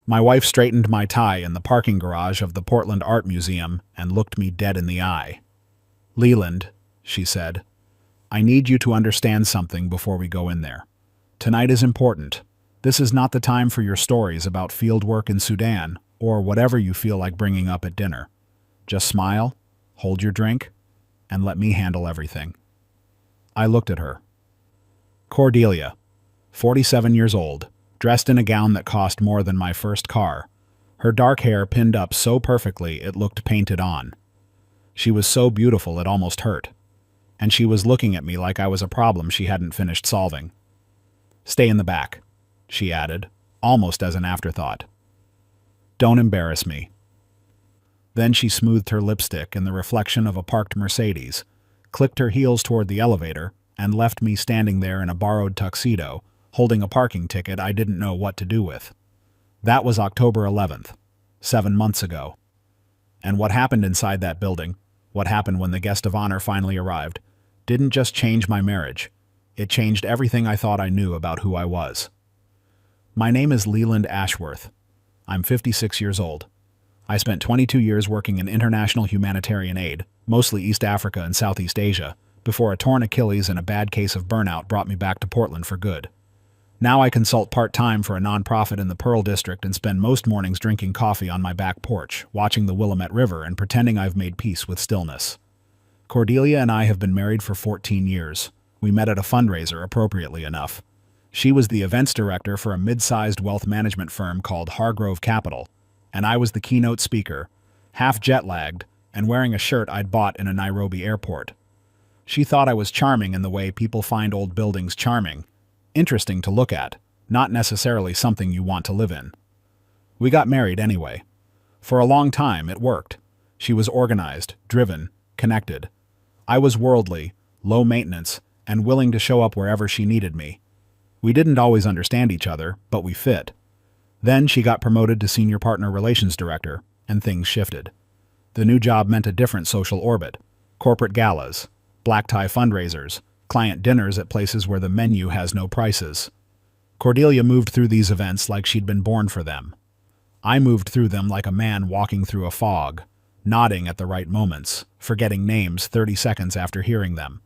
My wife straightened my tie in the parking garage of the Portland Art Museum and looked me dead in the eye. "Leland," she said, "I need you to understand something before we go in there. Tonight is important. This is not the time for your stories about field work in Sudan or whatever you feel like bringing up at dinner. Just smile, hold your drink, and let me handle everything." I looked at her. Cordelia, 47 years old, dressed in a gown that cost more than my first car, her dark hair pinned up so perfectly it looked painted on. She was so beautiful it almost hurt, and she was looking at me like I was a problem she hadn't finished solving. "Stay in the back," she added, almost as an afterthought. "Don't embarrass me." Then she smoothed her lipstick in the reflection of a parked Mercedes, clicked her heels toward the elevator, and left me standing there in a borrowed tuxedo, holding a parking ticket I didn't know what to do with. That was October 11th, 7 months ago. And what happened inside that building, what happened when the guest of honor finally arrived, didn't just change my marriage. It changed everything I thought I knew about who I was. My name is Leland Ashworth. I'm 56 years old. I spent 22 years working in international humanitarian aid, mostly East Africa and Southeast Asia, before a torn Achilles and a bad case of burnout brought me back to Portland for good. Now I consult part-time for a nonprofit in the Pearl District and spend most mornings drinking coffee on my back porch, watching the Willamette River and pretending I've made peace with stillness. Cordelia and I have been married for 14 years. We met at a fundraiser, appropriately enough. She was the events director for a mid-sized wealth management firm called Hargrove Capital, and I was the keynote speaker, half jet-lagged, and wearing a shirt I'd bought in a Nairobi airport. She thought I was charming in the way people find old buildings charming, interesting to look at, not necessarily something you want to live in. We got married anyway. For a long time, it worked. She was organized, driven, connected. I was worldly, low maintenance, and willing to show up wherever she needed me. We didn't always understand each other, but we fit. Then she got promoted to Senior Partner Relations Director, and things shifted. The new job meant a different social orbit: corporate galas, black tie fundraisers, client dinners at places where the menu has no prices. Cordelia moved through these events like she'd been born for them. I moved through them like a man walking through a fog, nodding at the right moments, forgetting names 30 seconds after hearing them.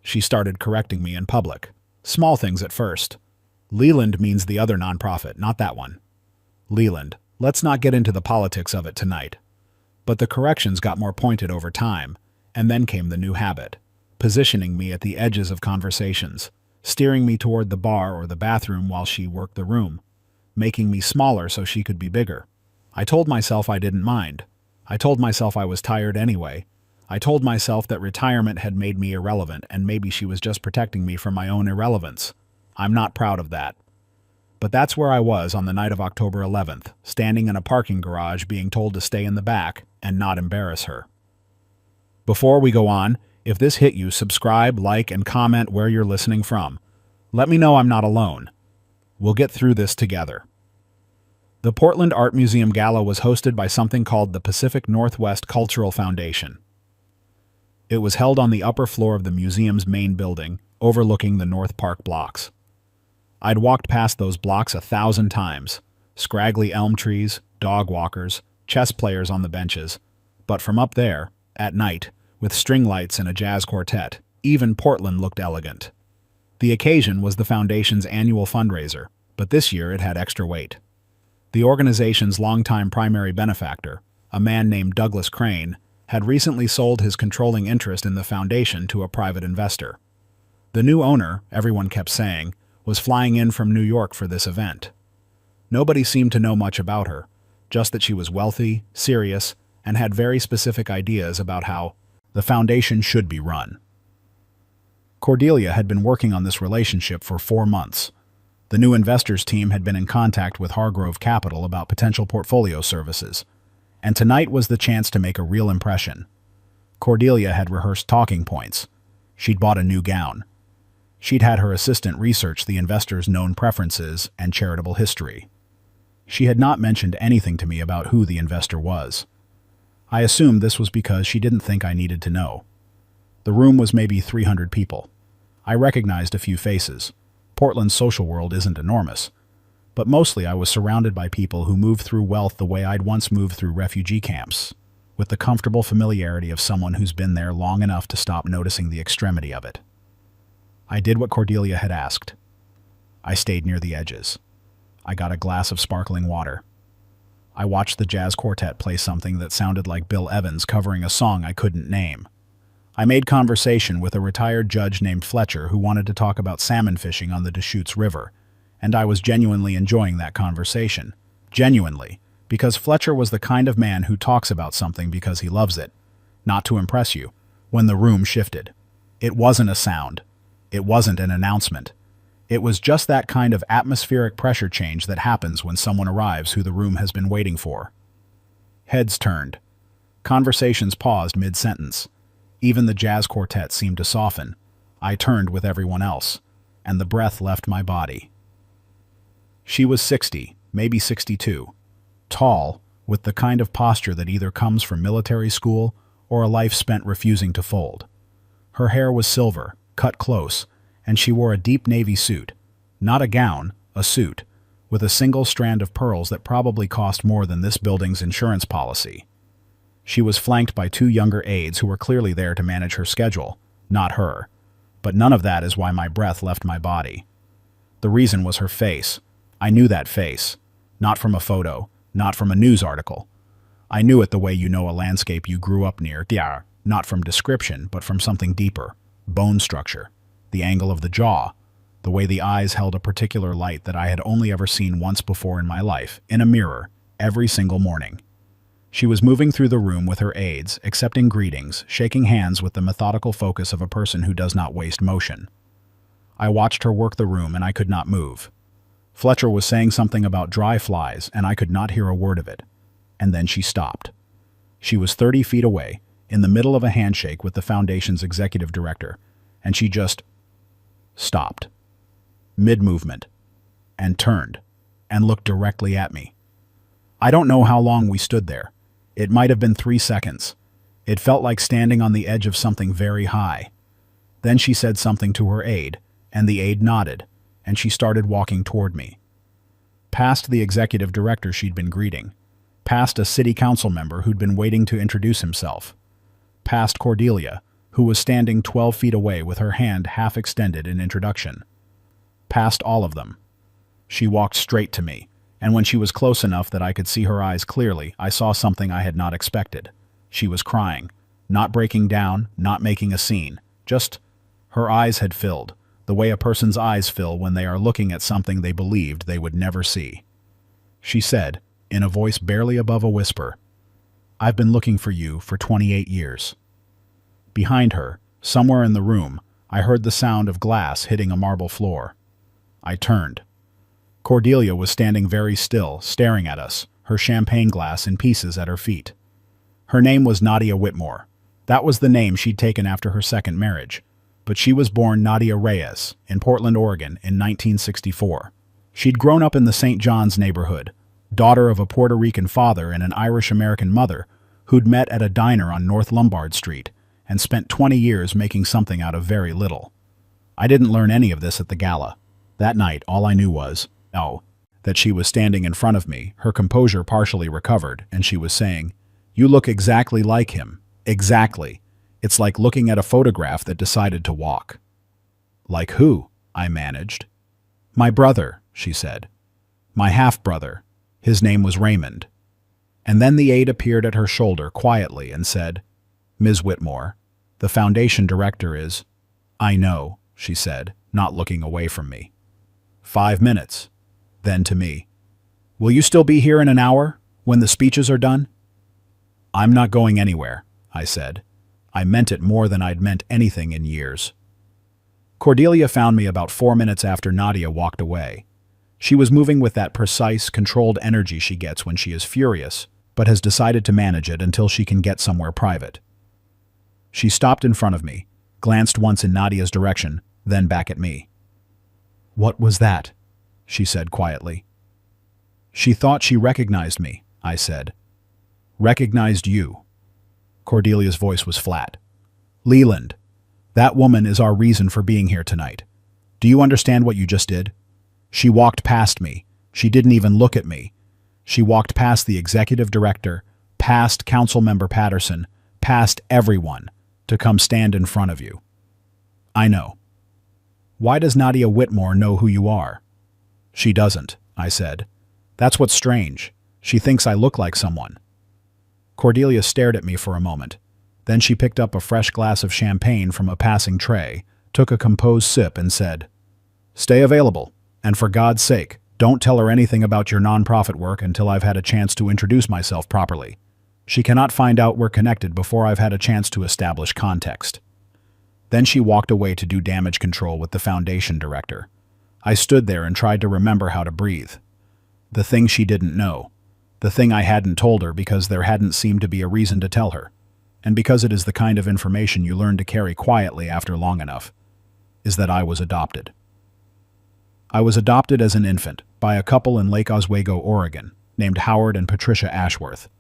She started correcting me in public. Small things at first. "Leland means the other nonprofit, not that one. Leland, let's not get into the politics of it tonight." But the corrections got more pointed over time, and then came the new habit: positioning me at the edges of conversations, steering me toward the bar or the bathroom while she worked the room, making me smaller so she could be bigger. I told myself I didn't mind. I told myself I was tired anyway. I told myself that retirement had made me irrelevant and maybe she was just protecting me from my own irrelevance. I'm not proud of that. But that's where I was on the night of October 11th, standing in a parking garage being told to stay in the back and not embarrass her. Before we go on, if this hit you, subscribe, like, and comment where you're listening from. Let me know I'm not alone. We'll get through this together. The Portland Art Museum Gala was hosted by something called the Pacific Northwest Cultural Foundation. It was held on the upper floor of the museum's main building, overlooking the North Park blocks. I'd walked past those blocks 1,000 times, scraggly elm trees, dog walkers, chess players on the benches, but from up there, at night, with string lights and a jazz quartet, even Portland looked elegant. The occasion was the foundation's annual fundraiser, but this year it had extra weight. The organization's longtime primary benefactor, a man named Douglas Crane, had recently sold his controlling interest in the foundation to a private investor. The new owner, everyone kept saying, was flying in from New York for this event. Nobody seemed to know much about her, just that she was wealthy, serious, and had very specific ideas about how the foundation should be run. Cordelia had been working on this relationship for 4 months. The new investors team had been in contact with Hargrove Capital about potential portfolio services, and tonight was the chance to make a real impression. Cordelia had rehearsed talking points. She'd bought a new gown. She'd had her assistant research the investors' known preferences and charitable history. She had not mentioned anything to me about who the investor was. I assumed this was because she didn't think I needed to know. The room was maybe 300 people. I recognized a few faces. Portland's social world isn't enormous. but mostly I was surrounded by people who moved through wealth the way I'd once moved through refugee camps, with the comfortable familiarity of someone who's been there long enough to stop noticing the extremity of it. I did what Cordelia had asked. I stayed near the edges. I got a glass of sparkling water. I watched the jazz quartet play something that sounded like Bill Evans covering a song I couldn't name. I made conversation with a retired judge named Fletcher who wanted to talk about salmon fishing on the Deschutes River, and I was genuinely enjoying that conversation. Genuinely, because Fletcher was the kind of man who talks about something because he loves it, not to impress you. When the room shifted, it wasn't a sound. It wasn't an announcement. It was just that kind of atmospheric pressure change that happens when someone arrives who the room has been waiting for. Heads turned. Conversations paused mid-sentence. Even the jazz quartet seemed to soften. I turned with everyone else, and the breath left my body. She was 60, maybe 62. Tall, with the kind of posture that either comes from military school or a life spent refusing to fold. Her hair was silver, cut close, and she wore a deep navy suit. Not a gown, a suit, with a single strand of pearls that probably cost more than this building's insurance policy. She was flanked by two younger aides who were clearly there to manage her schedule, not her. But none of that is why my breath left my body. The reason was her face. I knew that face. Not from a photo, not from a news article. I knew it the way you know a landscape you grew up near, not from description, but from something deeper. Bone structure, the angle of the jaw, the way the eyes held a particular light that I had only ever seen once before in my life, in a mirror, every single morning. She was moving through the room with her aides, accepting greetings, shaking hands with the methodical focus of a person who does not waste motion. I watched her work the room and I could not move. Fletcher was saying something about dry flies and I could not hear a word of it. And then she stopped. She was 30 feet away, in the middle of a handshake with the foundation's executive director, and she just stopped, mid-movement, and turned, and looked directly at me. I don't know how long we stood there. It might have been 3 seconds. It felt like standing on the edge of something very high. Then she said something to her aide, and the aide nodded, and she started walking toward me. Past the executive director she'd been greeting, past a city council member who'd been waiting to introduce himself, past Cordelia, who was standing 12 feet away with her hand half extended in introduction. Past all of them. She walked straight to me, and when she was close enough that I could see her eyes clearly, I saw something I had not expected. She was crying, not breaking down, not making a scene, just her eyes had filled, the way a person's eyes fill when they are looking at something they believed they would never see. She said, in a voice barely above a whisper, "I've been looking for you for 28 years. Behind her, somewhere in the room, I heard the sound of glass hitting a marble floor. I turned. Cordelia was standing very still, staring at us, her champagne glass in pieces at her feet. Her name was Nadia Whitmore. That was the name she'd taken after her second marriage. But she was born Nadia Reyes in Portland, Oregon in 1964. She'd grown up in the St. John's neighborhood, daughter of a Puerto Rican father and an Irish-American mother who'd met at a diner on North Lombard Street and spent 20 years making something out of very little. I didn't learn any of this at the gala. That night, all I knew was, that she was standing in front of me, her composure partially recovered, and she was saying, "You look exactly like him. Exactly. It's like looking at a photograph that decided to walk." "Like who?" I managed. "My brother," she said. "My half-brother. His name was Raymond." And then the aide appeared at her shoulder quietly and said, "Ms. Whitmore, the foundation director is—" "I know," she said, not looking away from me. 5 minutes. Then to me, "Will you still be here in an hour, when the speeches are done?" "I'm not going anywhere," I said. I meant it more than I'd meant anything in years. Cordelia found me about 4 minutes after Nadia walked away. She was moving with that precise, controlled energy she gets when she is furious, but has decided to manage it until she can get somewhere private. She stopped in front of me, glanced once in Nadia's direction, then back at me. "What was that?" she said quietly. "She thought she recognized me," I said. "Recognized you." Cordelia's voice was flat. "Leland, that woman is our reason for being here tonight. Do you understand what you just did? She walked past me. She didn't even look at me. She walked past the executive director, past Council Member Patterson, past everyone, to come stand in front of you. I know. Why does Nadia Whitmore know who you are? She doesn't, I said. That's what's strange. She thinks I look like someone. Cordelia stared at me for a moment. Then she picked up a fresh glass of champagne from a passing tray, took a composed sip and said, "Stay available, and for God's sake, don't tell her anything about your nonprofit work until I've had a chance to introduce myself properly. She cannot find out we're connected before I've had a chance to establish context." Then she walked away to do damage control with the foundation director. I stood there and tried to remember how to breathe. The thing she didn't know. The thing I hadn't told her because there hadn't seemed to be a reason to tell her. And because it is the kind of information you learn to carry quietly after long enough, is that I was adopted. I was adopted as an infant by a couple in Lake Oswego, Oregon, named Howard and Patricia Ashworth.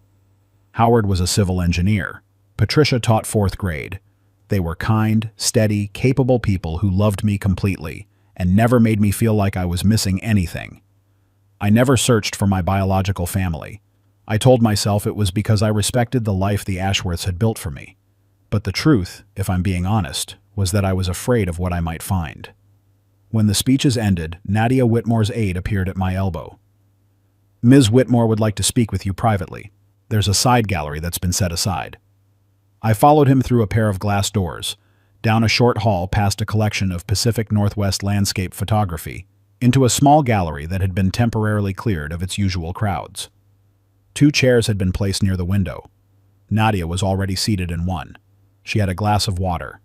Howard was a civil engineer. Patricia taught 4th grade. They were kind, steady, capable people who loved me completely and never made me feel like I was missing anything. I never searched for my biological family. I told myself it was because I respected the life the Ashworths had built for me. But the truth, if I'm being honest, was that I was afraid of what I might find. When the speeches ended, Nadia Whitmore's aide appeared at my elbow. "Ms. Whitmore would like to speak with you privately. There's a side gallery that's been set aside." I followed him through a pair of glass doors, down a short hall past a collection of Pacific Northwest landscape photography, into a small gallery that had been temporarily cleared of its usual crowds. 2 chairs had been placed near the window. Nadia was already seated in one. She had a glass of water.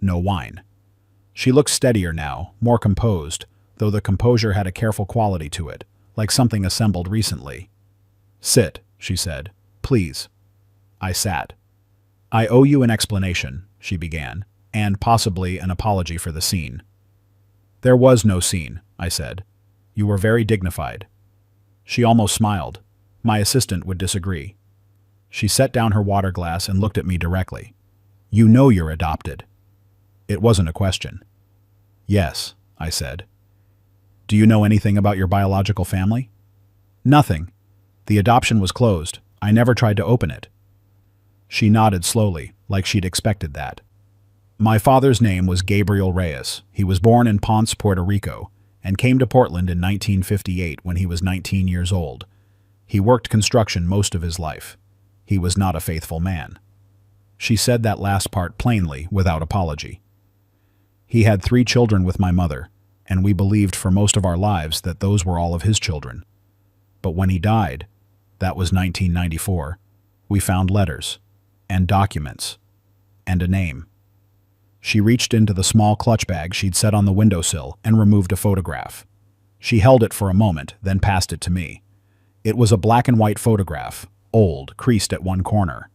No wine. She looked steadier now, more composed, though the composure had a careful quality to it, like something assembled recently. "Sit," she said. "Please." I sat. "I owe you an explanation," she began, "and possibly an apology for the scene." "There was no scene," I said. "You were very dignified." She almost smiled. My assistant would disagree. She set down her water glass and looked at me directly. "You know you're adopted." It wasn't a question. "Yes," I said. "Do you know anything about your biological family?" "Nothing. The adoption was closed. I never tried to open it." She nodded slowly, like she'd expected that. "My father's name was Gabriel Reyes. He was born in Ponce, Puerto Rico, and came to Portland in 1958 when he was 19 years old. He worked construction most of his life. He was not a faithful man." She said that last part plainly, without apology. "He had 3 children with my mother, and we believed for most of our lives that those were all of his children. But when he died, that was 1994, we found letters, and documents, and a name." She reached into the small clutch bag she'd set on the windowsill and removed a photograph. She held it for a moment, then passed it to me. It was a black and white photograph, old, creased at one corner.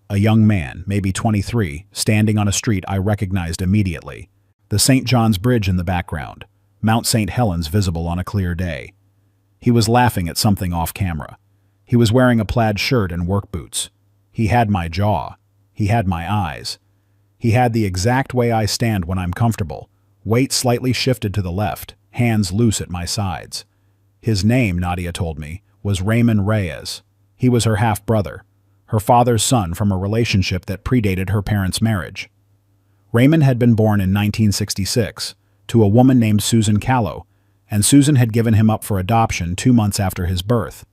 A young man, maybe 23, standing on a street I recognized immediately. The St. John's Bridge in the background, Mount St. Helens visible on a clear day. He was laughing at something off camera. He was wearing a plaid shirt and work boots. He had my jaw. He had my eyes. He had the exact way I stand when I'm comfortable, weight slightly shifted to the left, hands loose at my sides. His name, Nadia told me, was Raymond Reyes. He was her half-brother, her father's son from a relationship that predated her parents' marriage. Raymond had been born in 1966 to a woman named Susan Callow, and Susan had given him up for adoption 2 months after his birth.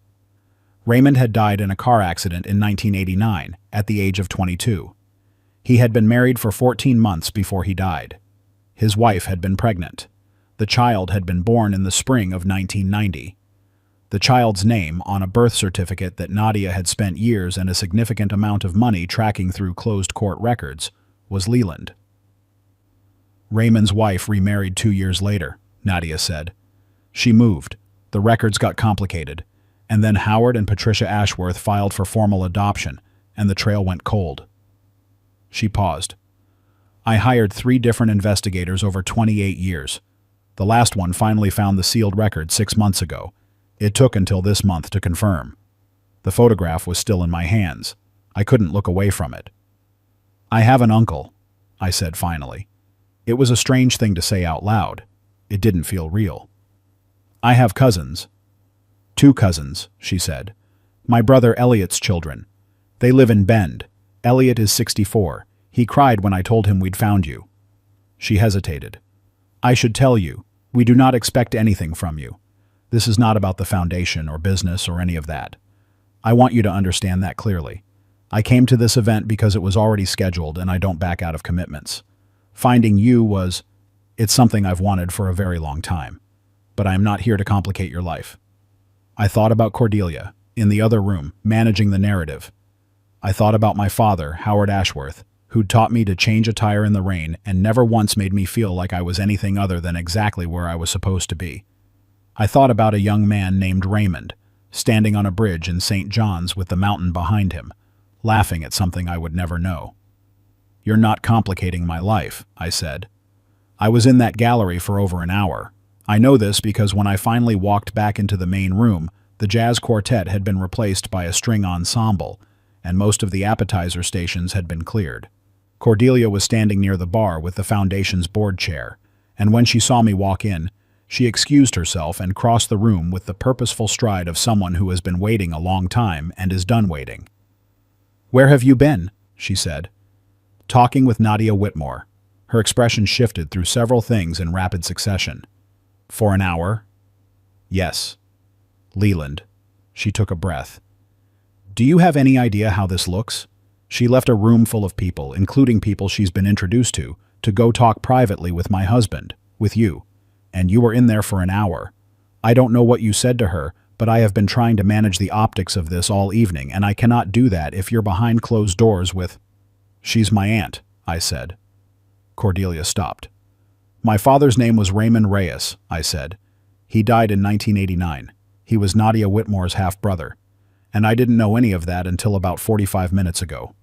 Raymond had died in a car accident in 1989 at the age of 22. He had been married for 14 months before he died. His wife had been pregnant. The child had been born in the spring of 1990. The child's name, on a birth certificate that Nadia had spent years and a significant amount of money tracking through closed court records, was Leland. "Raymond's wife remarried 2 years later," Nadia said. "She moved. The records got complicated. And then Howard and Patricia Ashworth filed for formal adoption, and the trail went cold." She paused. "I hired 3 different investigators over 28 years. The last one finally found the sealed record 6 months ago. It took until this month to confirm. The photograph was still in my hands. I couldn't look away from it. "I have an uncle," I said finally. It was a strange thing to say out loud. It didn't feel real. "I have cousins." 2 cousins, she said. My brother Elliot's children. They live in Bend. Elliot is 64. He cried when I told him we'd found you. She hesitated. I should tell you, we do not expect anything from you. This is not about the foundation or business or any of that. I want you to understand that clearly. I came to this event because it was already scheduled and I don't back out of commitments. Finding you was, it's something I've wanted for a very long time. But I am not here to complicate your life. I thought about Cordelia, in the other room, managing the narrative. I thought about my father, Howard Ashworth, who'd taught me to change a tire in the rain and never once made me feel like I was anything other than exactly where I was supposed to be. I thought about a young man named Raymond, standing on a bridge in St. John's with the mountain behind him, laughing at something I would never know. You're not complicating my life, I said. I was in that gallery for over an hour. I know this because when I finally walked back into the main room, the jazz quartet had been replaced by a string ensemble, and most of the appetizer stations had been cleared. Cordelia was standing near the bar with the foundation's board chair, and when she saw me walk in, she excused herself and crossed the room with the purposeful stride of someone who has been waiting a long time and is done waiting. Where have you been? She said. Talking with Nadia Whitmore. Her expression shifted through several things in rapid succession. For an hour? Yes. Leland. She took a breath. Do you have any idea how this looks? She left a room full of people, including people she's been introduced to go talk privately with my husband, with you. And you were in there for an hour. I don't know what you said to her, but I have been trying to manage the optics of this all evening, and I cannot do that if you're behind closed doors with... She's my aunt, I said. Cordelia stopped. My father's name was Raymond Reyes, I said. He died in 1989. He was Nadia Whitmore's half-brother. And I didn't know any of that until about 45 minutes ago.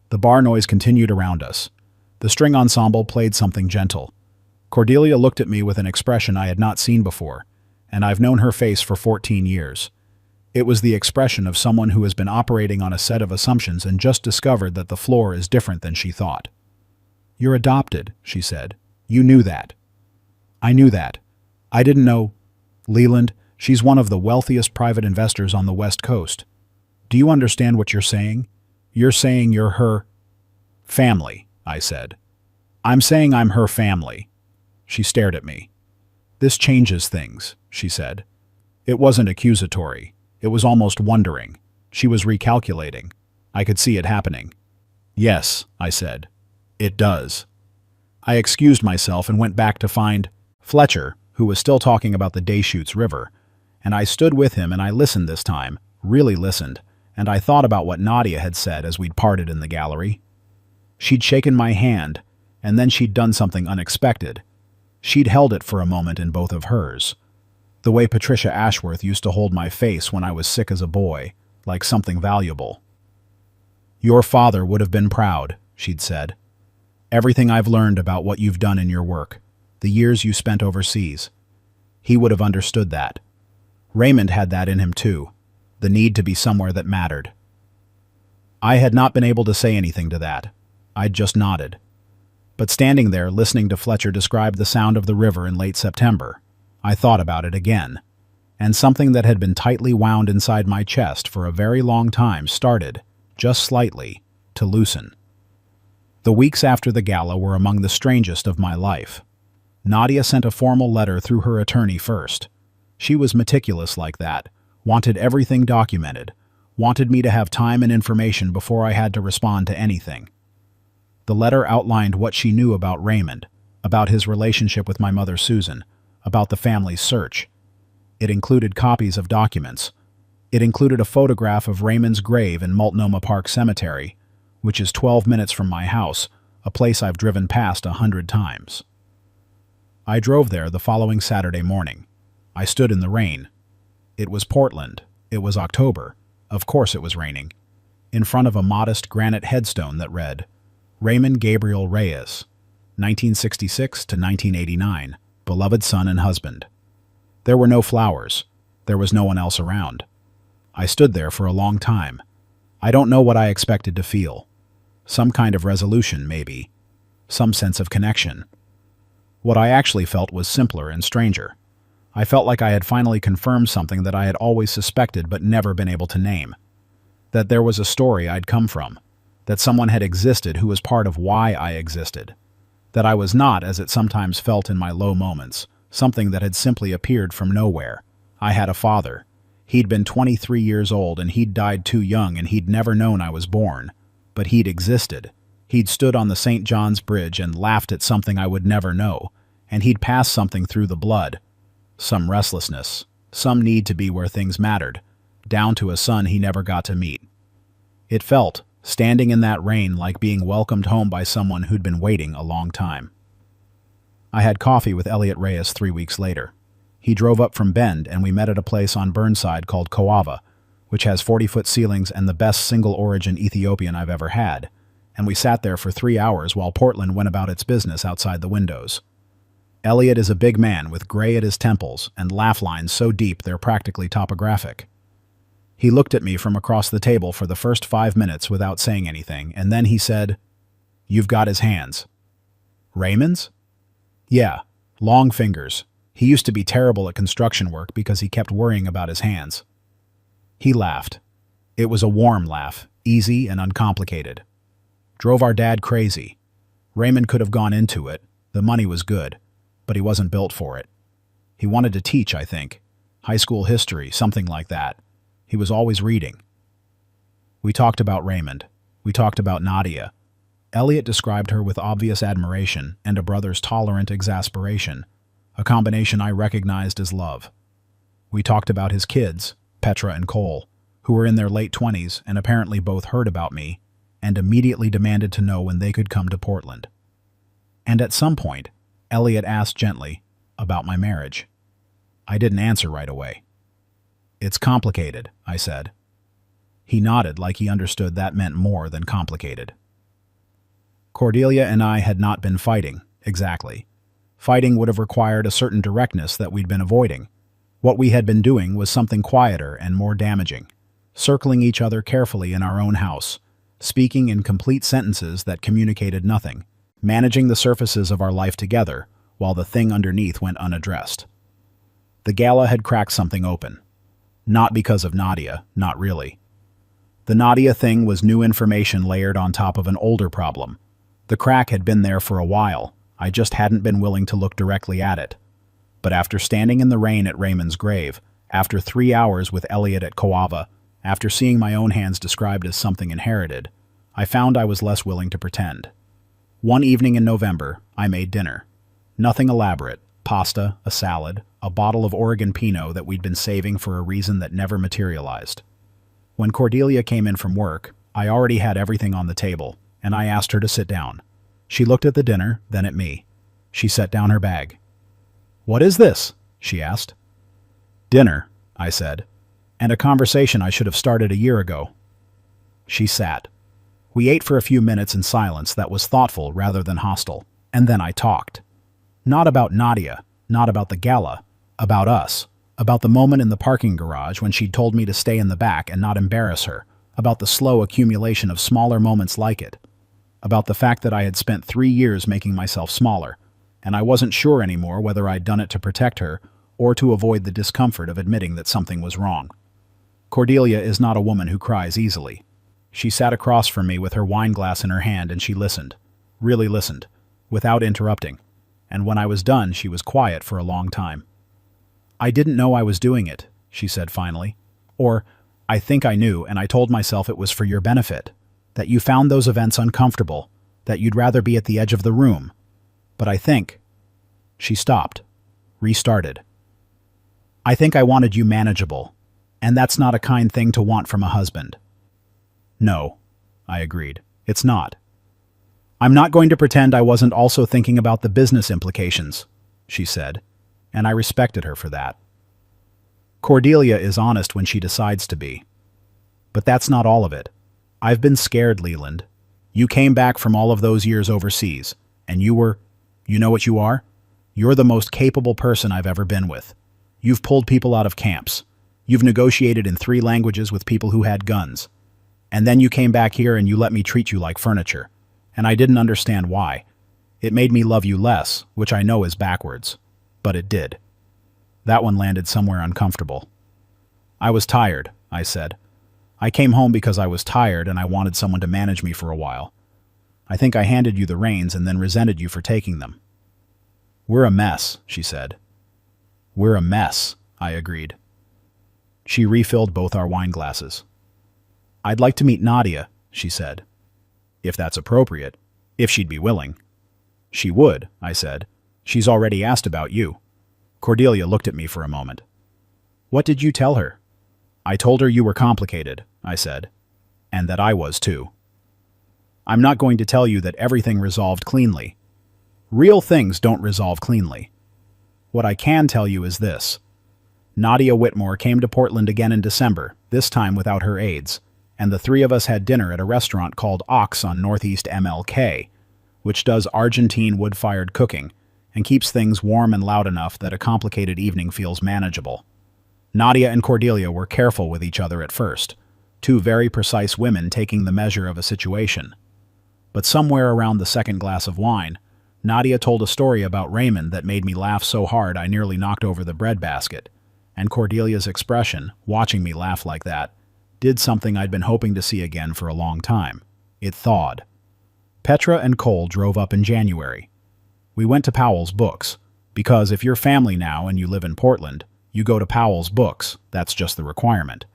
The bar noise continued around us. The string ensemble played something gentle. Cordelia looked at me with an expression I had not seen before, and I've known her face for 14 years. It was the expression of someone who has been operating on a set of assumptions and just discovered that the floor is different than she thought. You're adopted, she said. You knew that. I knew that. I didn't know... Leland, she's one of the wealthiest private investors on the West Coast. Do you understand what you're saying? You're saying you're her... family, I said. I'm saying I'm her family. She stared at me. This changes things, she said. It wasn't accusatory. It was almost wondering. She was recalculating. I could see it happening. Yes, I said. It does. I excused myself and went back to find Fletcher, who was still talking about the Deschutes River, and I stood with him and I listened this time, really listened, and I thought about what Nadia had said as we'd parted in the gallery. She'd shaken my hand, and then she'd done something unexpected. She'd held it for a moment in both of hers. The way Patricia Ashworth used to hold my face when I was sick as a boy, like something valuable. Your father would have been proud, she'd said. Everything I've learned about what you've done in your work, the years you spent overseas. He would have understood that. Raymond had that in him too, the need to be somewhere that mattered. I had not been able to say anything to that. I'd just nodded. But standing there listening to Fletcher describe the sound of the river in late September, I thought about it again, and something that had been tightly wound inside my chest for a very long time started, just slightly, to loosen. The weeks after the gala were among the strangest of my life. Nadia sent a formal letter through her attorney first. She was meticulous like that, wanted everything documented, wanted me to have time and information before I had to respond to anything. The letter outlined what she knew about Raymond, about his relationship with my mother Susan, about the family's search. It included copies of documents. It included a photograph of Raymond's grave in Multnomah Park Cemetery, which is 12 minutes from my house, a place I've driven past 100 times. I drove there the following Saturday morning. I stood in the rain. It was Portland. It was October. Of course it was raining. In front of a modest granite headstone that read, Raymond Gabriel Reyes, 1966 to 1989, beloved son and husband. There were no flowers. There was no one else around. I stood there for a long time. I don't know what I expected to feel. Some kind of resolution, maybe. Some sense of connection. What I actually felt was simpler and stranger. I felt like I had finally confirmed something that I had always suspected but never been able to name. That there was a story I'd come from. That someone had existed who was part of why I existed. That I was not, as it sometimes felt in my low moments, something that had simply appeared from nowhere. I had a father. He'd been 23 years old and he'd died too young and he'd never known I was born. But he'd existed. He'd stood on the St. John's Bridge and laughed at something I would never know, and he'd passed something through the blood. Some restlessness, some need to be where things mattered, down to a son he never got to meet. It felt, standing in that rain, like being welcomed home by someone who'd been waiting a long time. I had coffee with Elliot Reyes 3 weeks later. He drove up from Bend and we met at a place on Burnside called Coava, which has 40-foot ceilings and the best single-origin Ethiopian I've ever had, and we sat there for 3 hours while Portland went about its business outside the windows. Elliot is a big man with gray at his temples and laugh lines so deep they're practically topographic. He looked at me from across the table for the first 5 minutes without saying anything, and then he said, "You've got his hands." "Raymond's?" "Yeah, long fingers. He used to be terrible at construction work because he kept worrying about his hands." He laughed. It was a warm laugh, easy and uncomplicated. Drove our dad crazy. Raymond could have gone into it. The money was good, but he wasn't built for it. He wanted to teach, I think. High school history, something like that. He was always reading. We talked about Raymond. We talked about Nadia. Elliot described her with obvious admiration and a brother's tolerant exasperation, a combination I recognized as love. We talked about his kids, Petra and Cole, who were in their late 20s and apparently both heard about me and immediately demanded to know when they could come to Portland. And at some point, Elliot asked gently about my marriage. I didn't answer right away. "It's complicated," I said. He nodded like he understood that meant more than complicated. Cordelia and I had not been fighting, exactly. Fighting would have required a certain directness that we'd been avoiding. What we had been doing was something quieter and more damaging, circling each other carefully in our own house, speaking in complete sentences that communicated nothing, managing the surfaces of our life together while the thing underneath went unaddressed. The Gala had cracked something open. Not because of Nadia, not really. The Nadia thing was new information layered on top of an older problem. The crack had been there for a while, I just hadn't been willing to look directly at it. But after standing in the rain at Raymond's grave, after 3 hours with Elliot at Coava, after seeing my own hands described as something inherited, I found I was less willing to pretend. One evening in November, I made dinner. Nothing elaborate, pasta, a salad, a bottle of Oregon Pinot that we'd been saving for a reason that never materialized. When Cordelia came in from work, I already had everything on the table, and I asked her to sit down. She looked at the dinner, then at me. She set down her bag. "What is this?" she asked. "Dinner," I said, "and a conversation I should have started a year ago." She sat. We ate for a few minutes in silence that was thoughtful rather than hostile, and then I talked. Not about Nadia, not about the Gala, about us, about the moment in the parking garage when she'd told me to stay in the back and not embarrass her, about the slow accumulation of smaller moments like it, about the fact that I had spent 3 years making myself smaller, and I wasn't sure anymore whether I'd done it to protect her or to avoid the discomfort of admitting that something was wrong. Cordelia is not a woman who cries easily. She sat across from me with her wine glass in her hand and she listened, really listened, without interrupting, and when I was done she was quiet for a long time. "I didn't know I was doing it," she said finally. "Or, I think I knew, and I told myself it was for your benefit, that you found those events uncomfortable, that you'd rather be at the edge of the room. But I think..." She stopped, restarted. "I think I wanted you manageable, and that's not a kind thing to want from a husband." "No," I agreed. "It's not." "I'm not going to pretend I wasn't also thinking about the business implications," she said, and I respected her for that. Cordelia is honest when she decides to be. But that's not all of it. I've been scared, Leland. You came back from all of those years overseas, and you know what you are? You're the most capable person I've ever been with. You've pulled people out of camps. You've negotiated in 3 languages with people who had guns. And then you came back here and you let me treat you like furniture. And I didn't understand why. It made me love you less, which I know is backwards. But it did. That one landed somewhere uncomfortable. I was tired, I said. I came home because I was tired and I wanted someone to manage me for a while. I think I handed you the reins and then resented you for taking them. We're a mess, she said. We're a mess, I agreed. She refilled both our wine glasses. I'd like to meet Nadia, she said. If that's appropriate, if she'd be willing. She would, I said. She's already asked about you. Cordelia looked at me for a moment. What did you tell her? I told her you were complicated, I said, and that I was too. I'm not going to tell you that everything resolved cleanly. Real things don't resolve cleanly. What I can tell you is this. Nadia Whitmore came to Portland again in December, this time without her aides, and the three of us had dinner at a restaurant called Ox on Northeast MLK, which does Argentine wood-fired cooking and keeps things warm and loud enough that a complicated evening feels manageable. Nadia and Cordelia were careful with each other at first, two very precise women taking the measure of a situation. But somewhere around the second glass of wine, Nadia told a story about Raymond that made me laugh so hard I nearly knocked over the bread basket, and Cordelia's expression, watching me laugh like that, did something I'd been hoping to see again for a long time. It thawed. Petra and Cole drove up in January. We went to Powell's Books, because if you're family now and you live in Portland, you go to Powell's Books, that's just the requirement.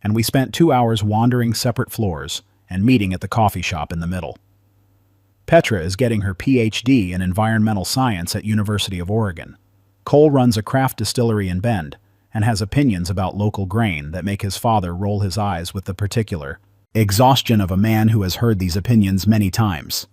And we spent 2 hours wandering separate floors and meeting at the coffee shop in the middle. Petra is getting her PhD in environmental science at University of Oregon. Cole runs a craft distillery in Bend and has opinions about local grain that make his father roll his eyes with the particular exhaustion of a man who has heard these opinions many times.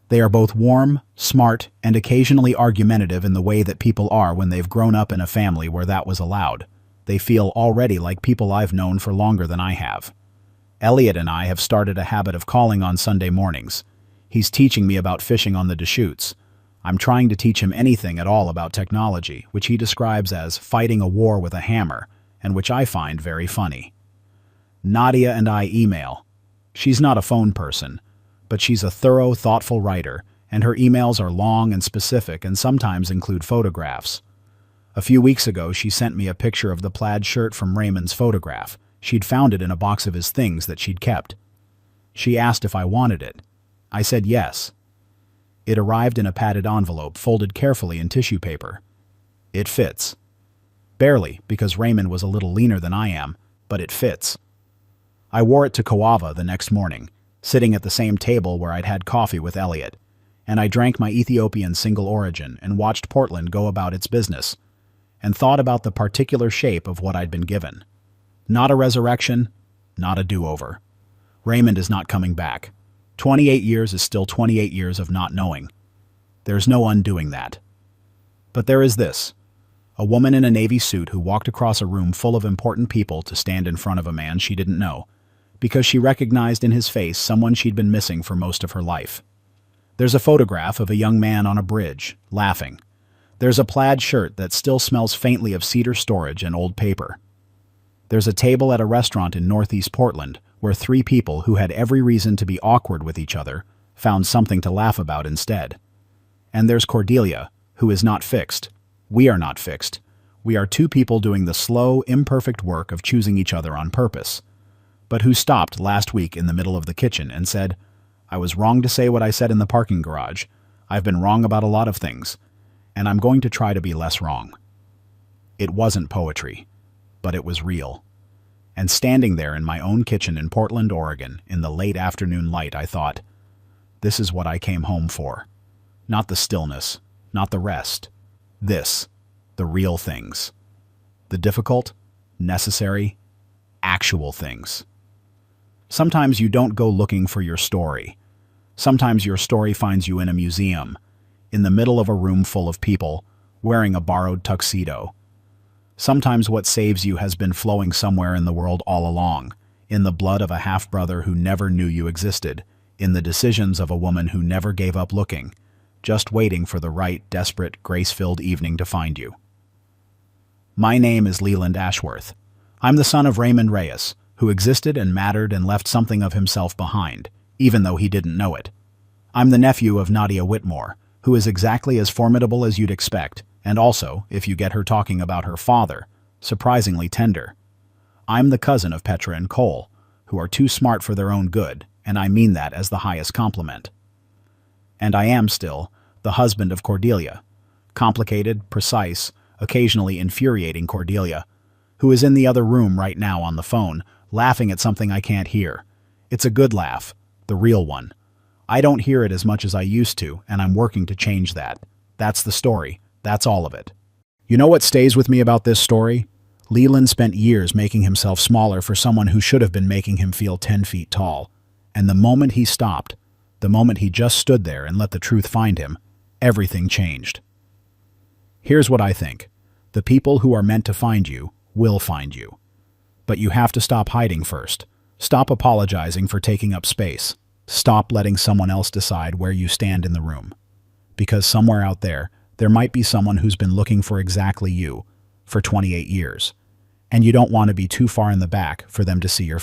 They are both warm, smart, and occasionally argumentative in the way that people are when they've grown up in a family where that was allowed. They feel already like people I've known for longer than I have. Elliot and I have started a habit of calling on Sunday mornings. He's teaching me about fishing on the Deschutes. I'm trying to teach him anything at all about technology, which he describes as fighting a war with a hammer, and which I find very funny. Nadia and I email. She's not a phone person, but she's a thorough, thoughtful writer, and her emails are long and specific and sometimes include photographs. A few weeks ago, she sent me a picture of the plaid shirt from Raymond's photograph. She'd found it in a box of his things that she'd kept. She asked if I wanted it. I said yes. It arrived in a padded envelope folded carefully in tissue paper. It fits. Barely, because Raymond was a little leaner than I am, but it fits. I wore it to Coava the next morning, sitting at the same table where I'd had coffee with Elliot, and I drank my Ethiopian single origin and watched Portland go about its business, and thought about the particular shape of what I'd been given. Not a resurrection, not a do-over. Raymond is not coming back. 28 years is still 28 years of not knowing. There's no undoing that. But there is this. A woman in a navy suit who walked across a room full of important people to stand in front of a man she didn't know, because she recognized in his face someone she'd been missing for most of her life. There's a photograph of a young man on a bridge, laughing. There's a plaid shirt that still smells faintly of cedar storage and old paper. There's a table at a restaurant in Northeast Portland where three people who had every reason to be awkward with each other found something to laugh about instead. And there's Cordelia, who is not fixed. We are not fixed. We are two people doing the slow, imperfect work of choosing each other on purpose, but who stopped last week in the middle of the kitchen and said, I was wrong to say what I said in the parking garage. I've been wrong about a lot of things, and I'm going to try to be less wrong. It wasn't poetry, but it was real. And standing there in my own kitchen in Portland, Oregon, in the late afternoon light, I thought, this is what I came home for. Not the stillness, not the rest. This, the real things. The difficult, necessary, actual things. Sometimes you don't go looking for your story. Sometimes your story finds you in a museum, in the middle of a room full of people, wearing a borrowed tuxedo. Sometimes what saves you has been flowing somewhere in the world all along, in the blood of a half-brother who never knew you existed, in the decisions of a woman who never gave up looking, just waiting for the right, desperate, grace-filled evening to find you. My name is Leland Ashworth. I'm the son of Raymond Reyes, who existed and mattered and left something of himself behind, even though he didn't know it. I'm the nephew of Nadia Whitmore, who is exactly as formidable as you'd expect, And also, if you get her talking about her father, surprisingly tender. I'm the cousin of Petra and Cole, who are too smart for their own good, and I mean that as the highest compliment. And I am still the husband of Cordelia. Complicated, precise, occasionally infuriating Cordelia, who is in the other room right now on the phone, laughing at something I can't hear. It's a good laugh, the real one. I don't hear it as much as I used to, and I'm working to change that. That's the story. That's all of it. You know what stays with me about this story? Leland spent years making himself smaller for someone who should have been making him feel 10 feet tall. And the moment he stopped, the moment he just stood there and let the truth find him, everything changed. Here's what I think. The people who are meant to find you will find you. But you have to stop hiding first. Stop apologizing for taking up space. Stop letting someone else decide where you stand in the room. Because somewhere out there might be someone who's been looking for exactly you for 28 years. And you don't want to be too far in the back for them to see your